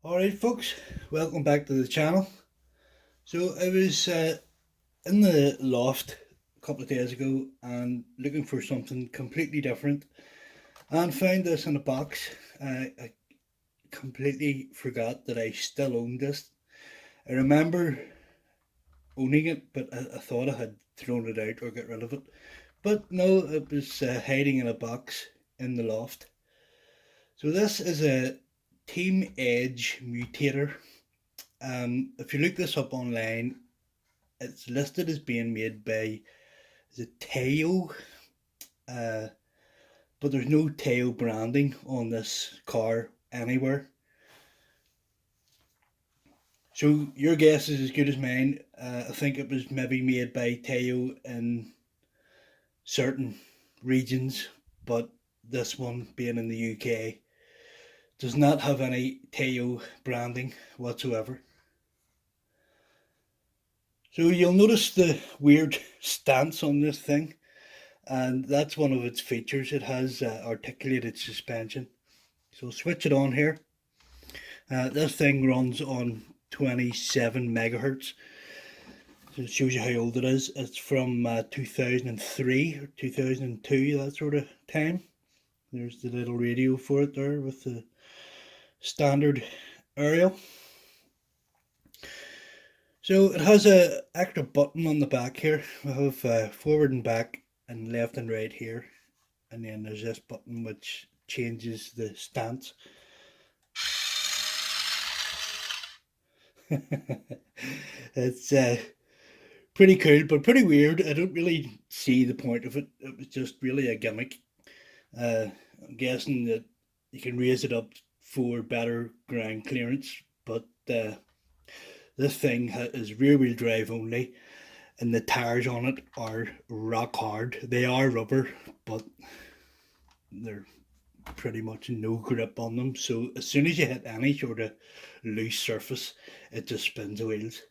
Alright folks, welcome back to the channel. So I was in the loft a couple of days ago and looking for something completely different and found this in a box. I completely forgot that I still owned this. I remember owning it, but I thought I had thrown it out or got rid of it. But no, it was hiding in a box in the loft. So this is a Team Edge Mutator. If you look this up online, it's listed as being made by, is it Taiyo? Uh, but there's no Taiyo branding on this car anywhere. So your guess is as good as mine. I think it was maybe made by Taiyo in certain regions, but this one being in the UK does not have any Taiyo branding whatsoever. So you'll notice the weird stance on this thing, and that's one of its features. It has articulated suspension. So switch it on here. This thing runs on 27 megahertz. So it shows you how old it is. It's from 2003 or 2002, that sort of time. There's the little radio for it there with the standard aerial. So it has a extra button on the back here. We have forward and back and left and right here. And then there's this button which changes the stance. It's pretty cool, but pretty weird. I don't really see the point of it. It was just really a gimmick. I'm guessing that you can raise it up for better ground clearance, but this thing is rear wheel drive only, and the tires on it are rock hard. They are rubber, but they're pretty much no grip on them. So as soon as you hit any sort of loose surface, it just spins the wheels.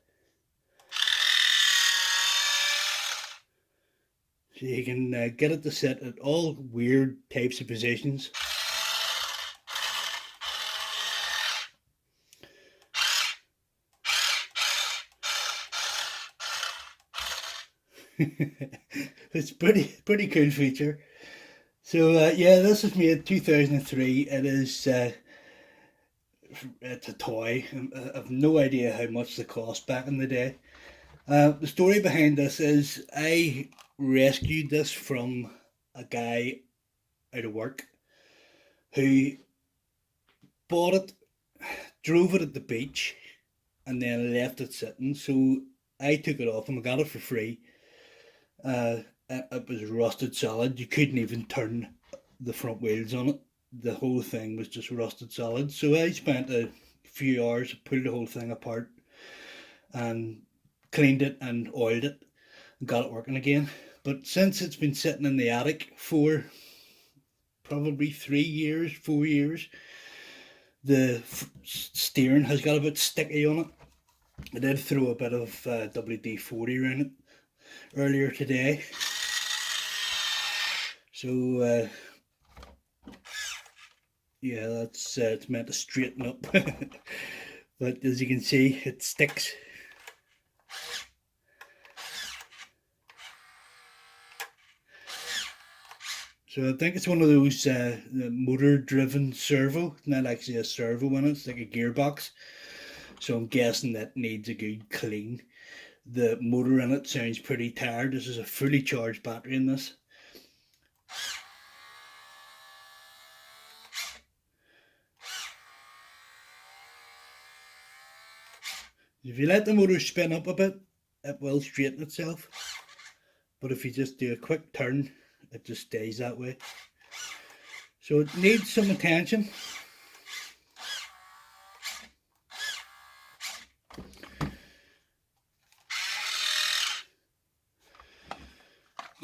So you can get it to sit at all weird types of positions. It's pretty cool feature. So yeah, this is made 2003. It is it's a toy. I've no idea how much they cost back in the day. The story behind this is I rescued this from a guy out of work who bought it, drove it at the beach, and then left it sitting. So I took it off him. I got it for free. It was rusted solid. You couldn't even turn the front wheels on it. The whole thing was just rusted solid. So I spent a few hours, pulled the whole thing apart and cleaned it and oiled it and got it working again. But since it's been sitting in the attic for probably 3 years, 4 years, the steering has got a bit sticky on it. I did throw a bit of WD-40 around it earlier today. So yeah, that's it's meant to straighten up. But as you can see, it sticks. So I think it's one of those motor driven servo. It's not actually a servo in it, it's like a gearbox. So I'm guessing that needs a good clean. The motor in it sounds pretty tired. This is a fully charged battery in this. If you let the motor spin up a bit, it will straighten itself. But if you just do a quick turn, it just stays that way. So it needs some attention.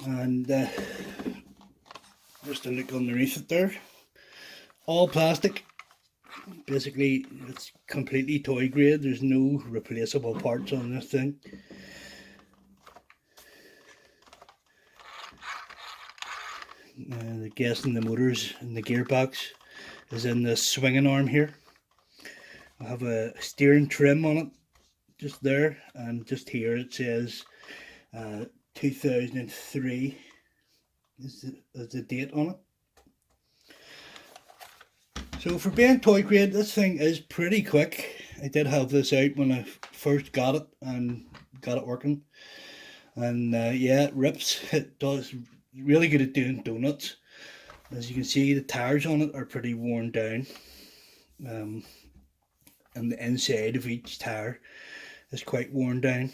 And just a look underneath it there. All plastic. Basically, it's completely toy grade. There's no replaceable parts on this thing. I'm guessing the motors and the gearbox is in the swinging arm here. I have a steering trim on it, just there, and just here it says 2003 is the date on it. So for being toy crate, this thing is pretty quick. I did have this out when I first got it and got it working, and yeah, it rips. It does really good at doing donuts. As you can see, the tires on it are pretty worn down, um, and the inside of each tire is quite worn down.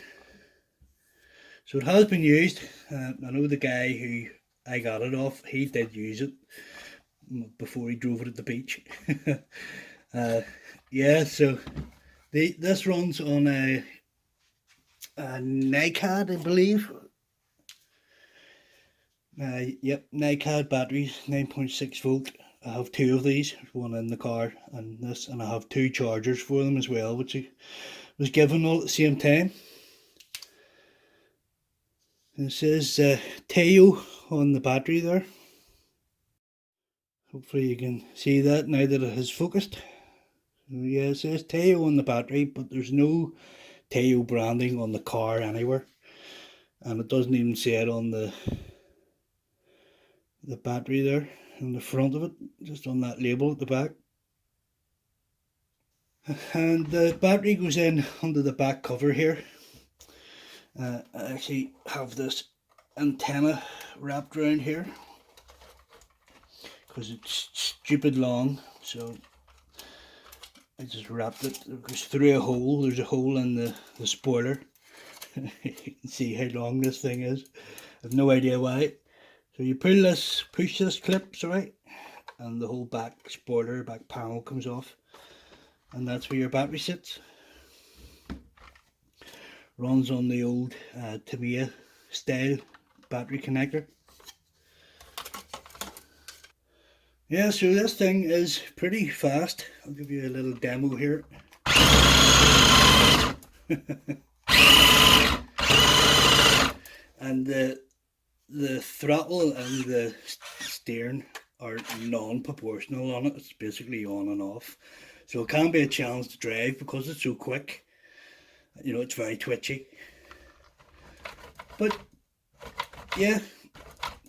So it has been used. I know the guy who I got it off, he did use it before he drove it at the beach. Yeah, so this runs on a NiCad, I believe. Yep, NiCad batteries, 9.6 volt. I have two of these, one in the car and this, and I have two chargers for them as well, which I was given all at the same time. And it says Taiyo on the battery there. Hopefully you can see that now that it has focused. Yeah, it says Taiyo on the battery, but there's no Taiyo branding on the car anywhere, and it doesn't even say it on the battery there on the front of it, just on that label at the back. And the battery goes in under the back cover here. I actually have this antenna wrapped around here because it's stupid long, so I just wrapped it. It goes through a hole. There's a hole in the spoiler. You can see how long this thing is. I have no idea why. So you push this clip, sorry, and the whole back spoiler, back panel comes off, and that's where your battery sits. Runs on the old Tamiya style battery connector. Yeah, so this thing is pretty fast. I'll give you a little demo here. And the throttle and the steering are non-proportional on it. It's basically on and off. So it can be a challenge to drive because it's so quick. You know, it's very twitchy. But yeah,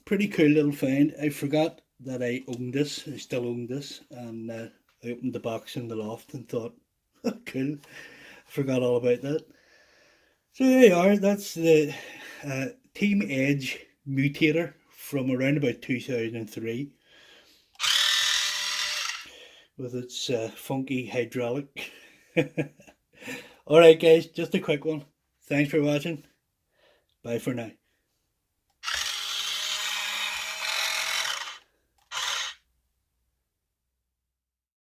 pretty cool little find. I forgot that I owned this. I still own this, and I opened the box in the loft and thought, oh, cool. Forgot all about that. So there you are. That's the Team Edge Mutator from around about 2003 with its funky hydraulic. Alright guys, just a quick one. Thanks for watching. Bye for now.